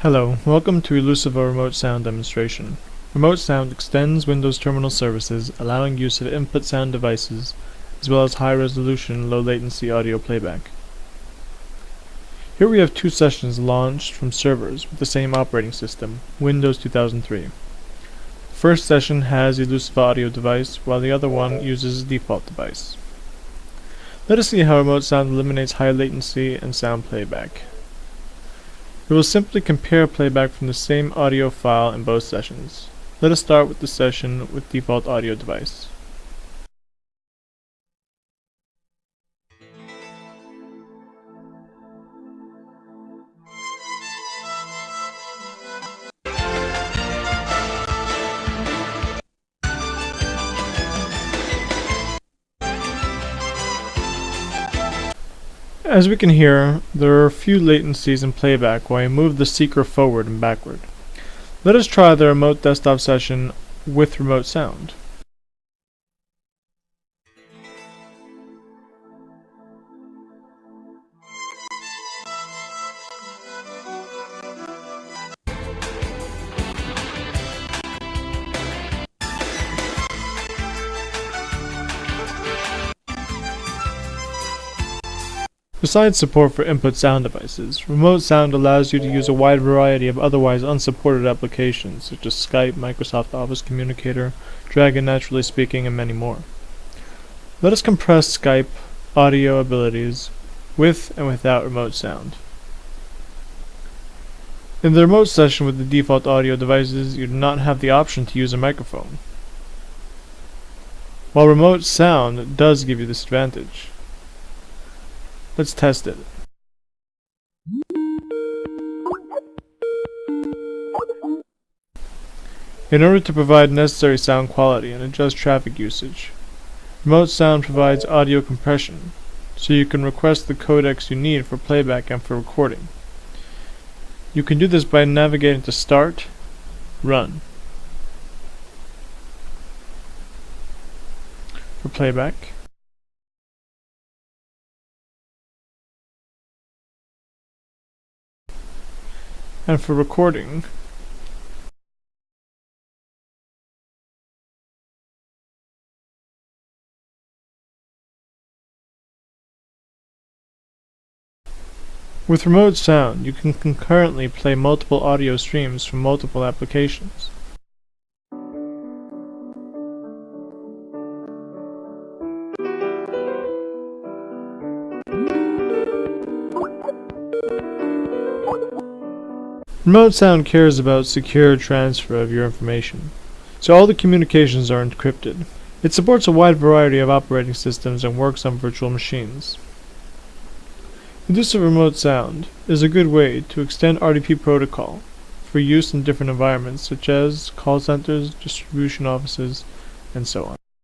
Hello, welcome to Elusiva Remote Sound Demonstration. Remote Sound extends Windows Terminal services, allowing use of input sound devices, as well as high-resolution, low-latency audio playback. Here we have two sessions launched from servers with the same operating system, Windows 2003. The first session has Elusiva audio device, while the other one uses default device. Let us see how Remote Sound eliminates high latency and sound playback. We will simply compare playback from the same audio file in both sessions. Let us start with the session with default audio device. As we can hear, there are a few latencies in playback while I move the seeker forward and backward. Let us try the remote desktop session with remote sound. Besides support for input sound devices, remote sound allows you to use a wide variety of otherwise unsupported applications such as Skype, Microsoft Office Communicator, Dragon Naturally Speaking, and many more. Let us compress Skype audio abilities with and without remote sound. In the remote session with the default audio devices, you do not have the option to use a microphone, while remote sound does give you this advantage. Let's test it. In order to provide necessary sound quality and adjust traffic usage, remote sound provides audio compression, so you can request the codecs you need for playback and for recording. You can do this by navigating to Start, Run. For playback, and for recording, with remote sound, you can concurrently play multiple audio streams from multiple applications. Remote sound cares about secure transfer of your information, so all the communications are encrypted. It supports a wide variety of operating systems and works on virtual machines. The use of remote sound is a good way to extend RDP protocol for use in different environments such as call centers, distribution offices, and so on.